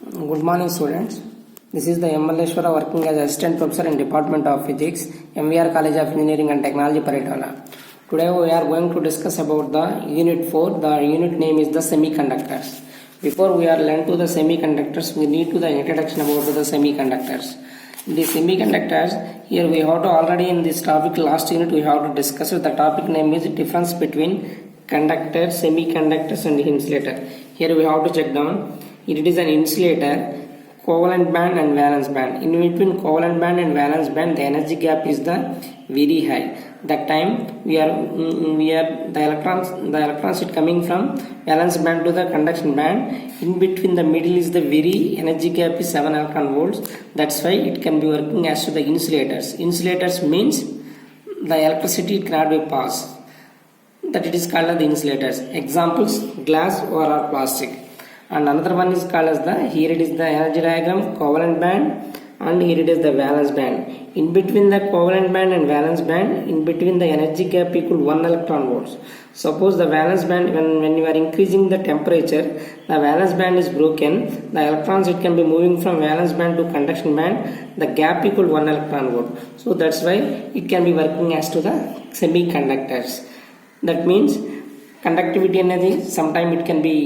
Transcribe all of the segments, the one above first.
Good morning, students. This is the Malleshwara working as Assistant Professor in Department of Physics, MVR College of Engineering and Technology, Paritala. Today we are going to discuss about the Unit 4. The unit name is the semiconductors. Before we are learn to the semiconductors, we need to the introduction about the semiconductors. The semiconductors, here we have to already in this topic last unit we have to discuss the topic name is difference between conductor, semiconductors and insulator. Here we have to check down. It is an insulator, covalent band and valence band. In between covalent band and valence band, the energy gap is the very high. That time we are the electrons it coming from valence band to the conduction band. In between the middle is the very energy gap is 7 electron volts. That's why it can be working as to the insulators. Insulators means the electricity cannot be passed. That it is called as the insulators. Examples: glass or plastic. And another one is called as here it is the energy diagram, covalent band, and here it is the valence band. In between the covalent band and valence band, in between the energy gap equal 1 electron volts. Suppose the valence band, when you are increasing the temperature, the valence band is broken, the electrons it can be moving from valence band to conduction band, the gap equal 1 electron volt. So that's why it can be working as to the semiconductors. That means conductivity energy, sometime it can be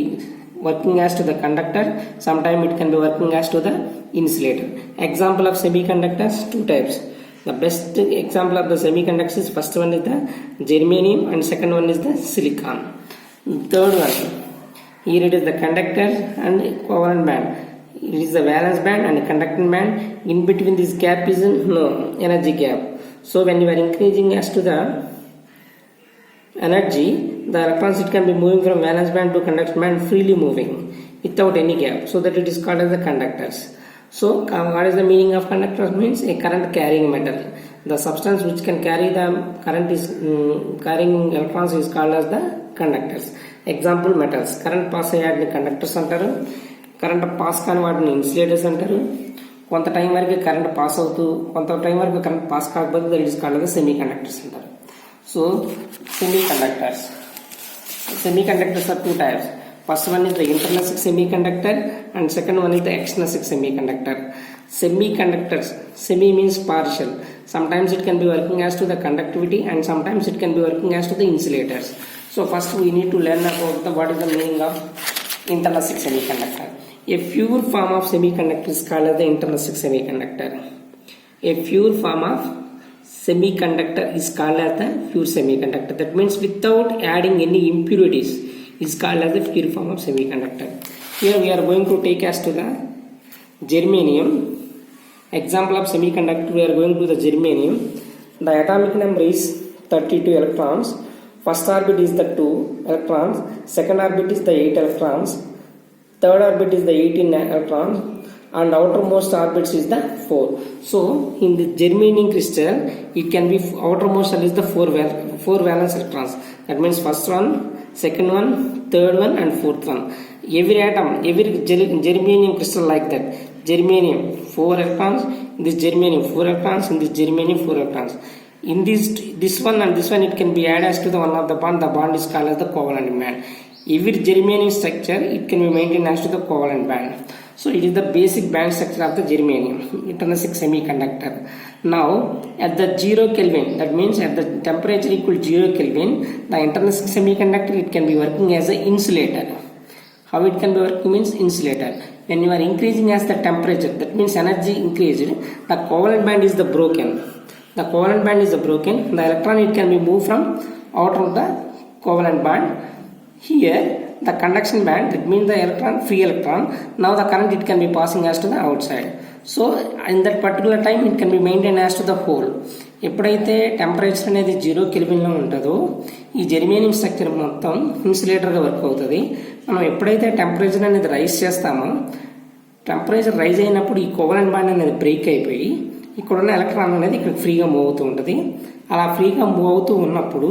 working as to the conductor, sometime it can be working as to the insulator. Example of semiconductors, two types. The best example of the semiconductors is first one is the germanium and second one is the silicon. Third one, here it is the conductor and covalent band. It is the valence band and conducting band. In between this gap is no energy gap. So when you are increasing as to the energy, the electrons it can be moving from valence band to conduction band freely moving without any gap, so that it is called as the conductors. So what is the meaning of conductors? Means a current carrying metal. The substance which can carry the current is carrying electrons is called as the conductors. Example: metals. Current pass ayyadni conductors antaru, current pass కాని వాటిని insulators అంటారు. కొంత time వరకు current pass అవుతూ కొంత time వరకు current pass కాకపోతే that is called as semi conductors అంటారు. So semiconductors are two types. First one is the intrinsic semiconductor and second one is the extrinsic semiconductor. Semiconductors, semi means partial. Sometimes it can be working as to the conductivity and sometimes it can be working as to the insulators. So first we need to learn about what is the meaning of intrinsic semiconductor. A pure form of semiconductor is called as the intrinsic semiconductor. A pure form of semiconductor is called as the pure semiconductor. That means without adding any impurities is called as the pure form of semiconductor. Here we are going to take as to the germanium. Example of semiconductor, we are going to the germanium. The atomic number is 32 electrons. First orbit is the 2 electrons. Second orbit is the 8 electrons. Third orbit is the 18 electrons. And outermost orbits is the 4. So in the germanium crystal it can be outermost is the 4 valence electrons. That means first one, second one, third one and fourth one. Every atom, every germanium crystal like that. Germanium 4 electrons, in this germanium 4 electrons, in this germanium 4 electrons. In this one and this one it can be added as to the one of the bond. The bond is called as the covalent band. Every germanium structure it can be maintained as to the covalent band. So it is the basic band structure of the germanium, intrinsic semiconductor. Now at the 0 Kelvin, that means at the temperature equal 0 Kelvin, the intrinsic semiconductor it can be working as an insulator. How it can be working means insulator. When you are increasing as the temperature, that means energy increased, the covalent band is the broken. The covalent band is the broken. The electron it can be moved from out of the covalent band. Here the conduction band, that means the electron, free electron, now the current it can be passing as to the outside. So in that particular time it can be maintained as to the whole. ఎప్పుడైతే temperature అనేది 0 కెల్విన్లో ఉంటుందో ఈ germanium structure మొత్తం ఇన్సులేటర్గా work అవుతుంది. మనం ఎప్పుడైతే temperature అనేది rise చేస్తామో, టెంపరేచర్ రైజ్ అయినప్పుడు ఈ కోవలెంట్ బాండ్ అనేది బ్రేక్ అయిపోయి ఇక్కడున్న ఎలక్ట్రాన్ అనేది ఇక్కడ ఫ్రీగా మూవ్ అవుతూ ఉంటుంది. అలా ఫ్రీగా మూవ్ అవుతూ ఉన్నప్పుడు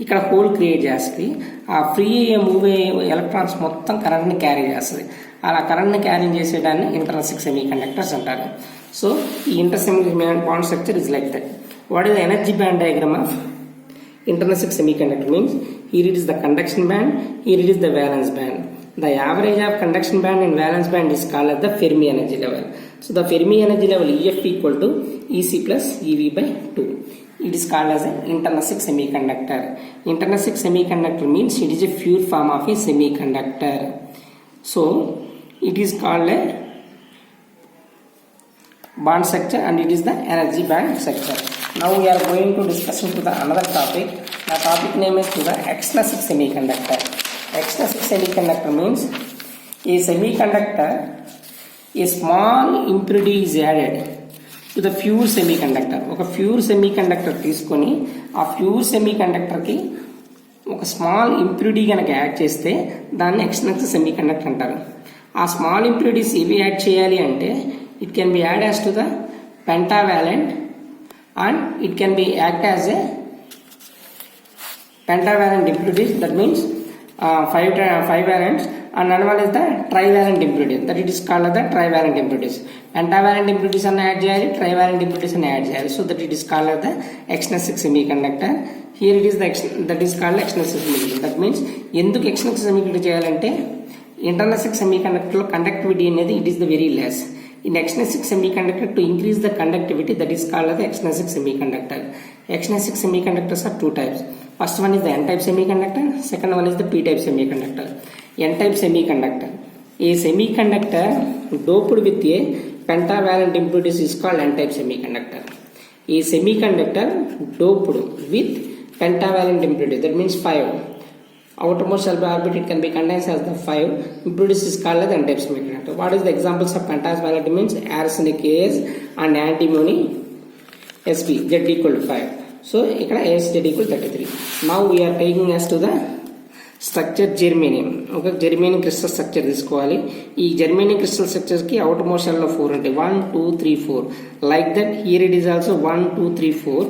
ఇక్కడ హోల్ క్రియేట్ చేస్తుంది. ఆ ఫ్రీ మూవ్ అయ్యే ఎలక్ట్రాన్స్ మొత్తం కరెంట్ని క్యారీ చేస్తుంది. అలా కరెంట్ని క్యారీ చేసేదాన్ని ఇంట్రిన్సిక్ సెమీ కండక్టర్స్ అంటారు. సో ఈ ఇంటర్సెమీ band structure is like that. What is the energy band diagram of intrinsic semiconductor? Means here it is the conduction band, here it is the valence band. The average of conduction band and valence band is called as the Fermi energy level. So the Fermi energy level EF equal to EC plus EV by 2. It is called as an intrinsic semiconductor. Intrinsic semiconductor means it is a pure form of a semiconductor. So it is called a band structure and it is the energy band structure. Now we are going to discuss into the another topic. The topic name is to the extrinsic semiconductor. Extrinsic semiconductor means a semiconductor, a small impurity is added to the pure semiconductor. ఒక pure semiconductor తీసుకొని ఆ pure సెమీకండక్టర్కి ఒక small impurity కనుక add చేస్తే దాన్ని external semiconductor అంటారు. ఆ small impurities ఇవి యాడ్ చేయాలి అంటే it can B add as to the pentavalent and it can B act as a pentavalent impurities, that means five valents, and another one is the trivalent impurities, that it is called the trivalent impurities. Pentavalent impurities are add cheyali, trivalent impurities are add cheyali, so that it is called the extrinsic semiconductor. Here it is that is called extrinsic semiconductor. That means enduku extrinsic semiconductor cheyalante intrinsic semiconductor lo conductivity anedi it is the very less. In extrinsic semiconductor, to increase the conductivity, that is called the extrinsic semiconductor. Extrinsic semiconductors are two types. First one is the N-type semiconductor, second one is the P-type semiconductor. N-type semiconductor. A semiconductor doped with a pentavalent impurities is called N-type semiconductor. A semiconductor doped with pentavalent impurities, that means 5. Outermost shell orbit it can be condensed as the 5 impurities is called as the N-type semiconductor. What is the examples of pentavalent means arsenic As and antimony Sp, Z equal to 5. So ఇక్కడ AS Z equal 33. Now we are taking as to the structure germanium. ఒక germanium crystal structure తీసుకోవాలి. ఈ germanium crystal structure కి outer most shell లో 4 ఉంటాయి. 1 2 3 4 like that. Here it is also 1 2 3 4.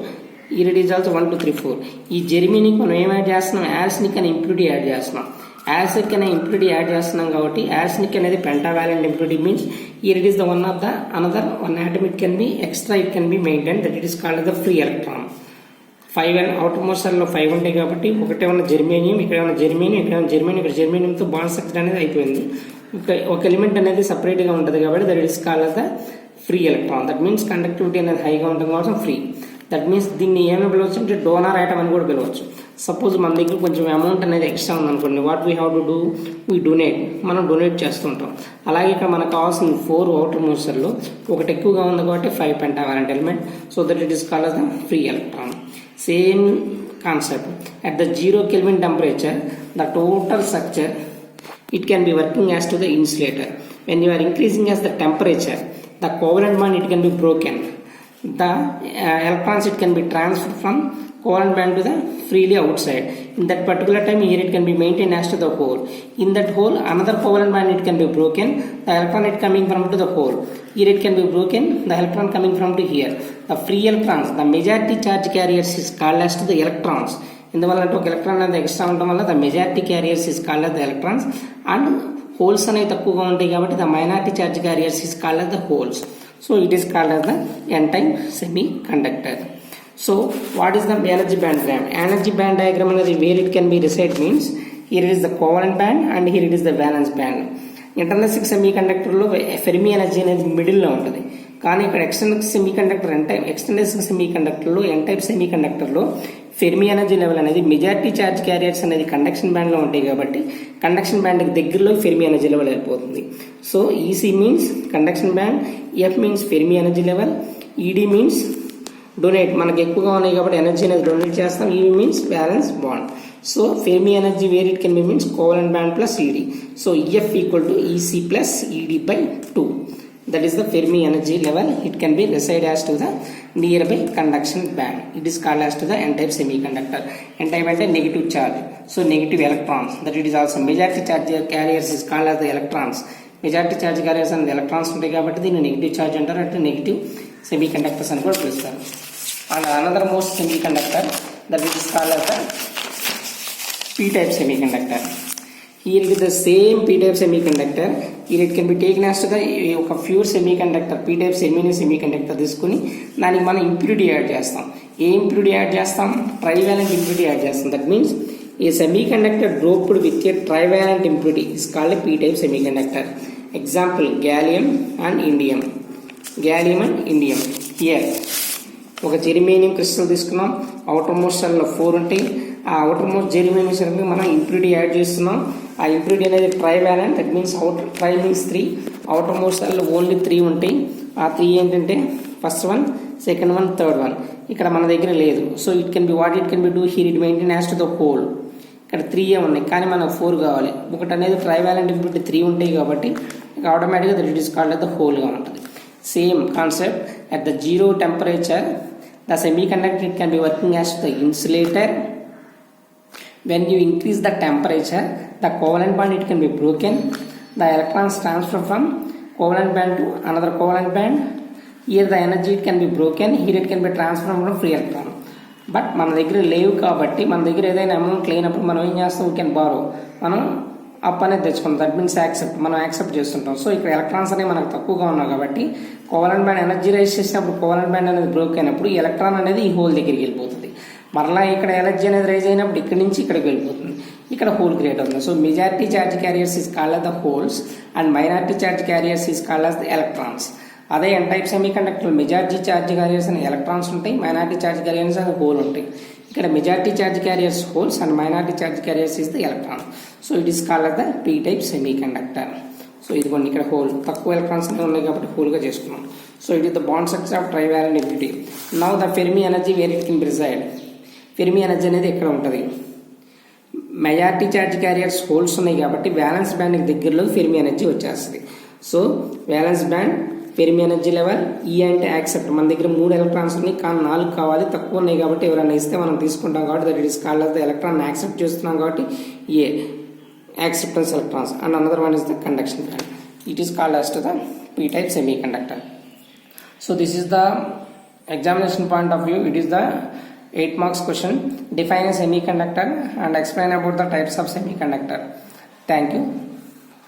Here it is also 1 2 3 4. ఈ germanium మనం ఏం add చేస్తున్నాం? యార్సెనిక్ అనే ఇంప్యూరిటీ యాడ్ చేస్తున్నాం. యార్సెనిక్ అనే ఇంప్యూరిటీ యాడ్ చేస్తున్నాం కాబట్టి యార్సెనిక్ అనేది pentavalent impurity means here it is the one of the another one atom, it can be extra, it can be maintained, that it is called the free electron. 5 and outermost shell లో 5 ఉంటాయి కాబట్టి ఒకటే ఉన్న germanium, ఇక్కడ ఉన్న germanium, ఇక్కడ ఉన్న germanium, ఇక్కడ జెర్మేనియంతో బాండ్ స్ట్రక్చర్ అనేది అయిపోయింది. ఒక ఎలిమెంట్ అనేది సపరేట్ గా ఉంటుంది కాబట్టి that is called the free electron. That means conductivity అనేది హైగా ఉంటుంది కాబట్టి ఫ్రీ. దట్ మీన్స్ దీన్ని ఏమైనా పిలవచ్చు అంటే డోనార్ ఐటమ్ అని కూడా పిలవచ్చు. సపోజ్ మన దగ్గర కొంచెం అమౌంట్ అనేది ఎక్స్ట్రా ఉందనుకోండి, what we have to do, we donate, మనం డొనేట్ చేస్తుంటాం. అలాగే ఇక్కడ మనకు కావాల్సిన 4 అవుటర్ మోస్టర్లో ఒకటి ఎక్కువగా ఉంది కాబట్టి 5 pentavalent element, so that it is called the free electron. Same concept at the 0 Kelvin temperature, the total structure it can be working as to the insulator. When you are increasing as the temperature, the covalent bond it can be broken. The electrons it can be transferred from covalent band to the freely outside. In that particular time here it can be maintained as to the hole. In that hole another covalent band it can be broken. The electron it coming from to the hole. Here it can be broken. The electron coming from to here. The free electrons, the majority charge carriers is called as to the electrons. ఇందువల్ల అంటే ఒక electron అనేది extra ఉండడం వల్ల the majority carriers is called the electrons and holes అనేవి తక్కువగా ఉంటాయి కాబట్టి the minority charge carriers is called the holes. So it is called the N-type semi conductor. So what is the energy band diagram? Energy band diagram అనేది where it can be reside means here it is the covalent band and here it is the valence band. Internal semiconductor లో Fermi energy అనేది middle లో ఉంటుంది. కానీ ఇక్కడ external semiconductor అంటే external semiconductor లో N-type semiconductor లో ఫెర్మి ఎనర్జీ లెవెల్ అనేది మెజారిటీ చార్జ్ క్యారియర్స్ అనేది కండక్షన్ బ్యాండ్ లో ఉంటాయి కాబట్టి కండక్షన్ బ్యాండ్ దగ్గరలో ఫెర్మి ఎనర్జీ లెవెల్ వెళ్ళిపోతుంది. So EC means conduction band, F means Fermi energy level, ED means donate, మనకి ఎక్కువగా ఉన్నాయి కాబట్టి ఎనర్జీ అనేది డొనేట్ చేస్తాం. EV means balance bond. So Fermi energy where it can be means covalent band plus ED. So EF equal to EC plus ED by 2. That is the Fermi energy level. It can be reside as to the nearby conduction band. It is called as to the N-type semiconductor. N-type అంటే negative charge. So negative electrons. That it is also majority charge carriers is called as the electrons. Majority charge carriers and the electrons ఉంటాయి కాబట్టి దీన్ని negative charge అంటారు, అంటే negative semiconductors అని కూడా పిలుస్తారు. And another most semiconductor that it is called as the P-type semiconductor. Here with the same P-type semiconductor, here it can be taken as to the ఒక pure semiconductor P-type semiconductor తీసుకుని దానికి మనం impurity add చేస్తాం. ఏ impurity add చేస్తాం? Trivalent impurity add చేస్తాం. That means A semiconductor doped with a trivalent impurity is called a p-type semiconductor. Example, gallium and indium. Gallium and indium. Here ఒక germanium crystal తీసుకున్నాం, outer most సెల్లో 4 ఉంటాయి. ఆ outer most germanium సెల్కి మనం impurity add చేస్తున్నాం. ఆ impurity అనేది trivalent, that means outer try means 3, outer most సెల్లో ఓన్లీ 3 ఉంటాయి. ఆ 3 ఏంటంటే first one, second one, third one. ఇక్కడ మన దగ్గర లేదు. So it can be what it can be do here, it maintain as to the whole. ఇక్కడ 3 ఉన్నాయి కానీ మనకు 4 కావాలి. ఒకటి అనేది ట్రైవాలెంట్ ఇంప్యూరిటీ 3 ఉంటాయి కాబట్టి ఆటోమేటిక్గా that it is called the హోల్గా ఉంటుంది. Same concept, at the zero temperature the semiconductor it can be working as the insulator. When you increase the temperature, the covalent bond it can be broken. The electrons transfer from covalent band to another covalent band. Here the energy it can be broken. Here it can be transferred from free electron. But మన దగ్గర లేవు కాబట్టి మన దగ్గర ఏదైనా amount లేనప్పుడు మనం ఏం చేస్తాం, వీ కెన్ బారో, మనం అప్ అనేది తెచ్చుకుంటాం. దట్ మీన్స్ యాక్సెప్ట్, మనం యాక్సెప్ట్ చేస్తుంటాం. సో ఇక్కడ ఎలక్ట్రాన్స్ అనేవి మనకు తక్కువగా ఉన్నాయి కాబట్టి కోవలెంట్ బ్యాండ్ ఎనర్జీ రైజ్ చేసినప్పుడు కోవలెంట్ బ్యాండ్ అనేది బ్రోక్ అయినప్పుడు ఈ ఎలక్ట్రాన్ అనేది ఈ హోల్ దగ్గరికి వెళ్ళిపోతుంది. మరలా ఇక్కడ ఎనర్జీ అనేది రైజ్ అయినప్పుడు ఇక్కడ నుంచి ఇక్కడికి వెళ్ళిపోతుంది, ఇక్కడ హోల్ క్రియేట్ అవుతుంది. So majority charge carriers is called as the holes and minority charge carriers is called as the electrons. అదే N type semiconductor majority charge carriers అని ఎలక్ట్రాన్స్ ఉంటాయి, మైనారిటీ ఛార్జ్ క్యారియర్స్ అని హోల్ ఉంటాయి. ఇక్కడ majority charge carriers holes and minority charge carriers is the electron. So it is called as the p type semiconductor. So ఇదిగోండి ఇక్కడ hole, తక్కువ electrons ఉన్నాయి కాబట్టి హోల్గా చేసుకున్నాం. So it is the band structure of trivalent impurity. Now the Fermi energy where it can be reside. Fermi energy అనేది ఎక్కడ ఉంటుంది, majority charge carriers holes ఉన్నాయి కాబట్టి వ్యాలెన్స్ బ్యాండ్కి దగ్గరలో ఫెర్మి ఎనర్జీ వచ్చేస్తుంది. So valence band Fermi energy level ఈ అంటే యాక్సెప్ట్. మన దగ్గర 3 ఎలక్ట్రాన్స్ ఉన్నాయి కానీ 4 కావాలి, తక్కువ ఉన్నాయి కాబట్టి ఎవరైనా ఇస్తే మనం తీసుకుంటాం కాబట్టి that it is called as the electron accept చేస్తున్నాం కాబట్టి ఏ acceptance electrons, and another one is the conduction band. It is called as to the p type semiconductor. So this is the examination point of view. It is the 8 marks question. Define a semiconductor and explain about the types of semiconductor. Thank you.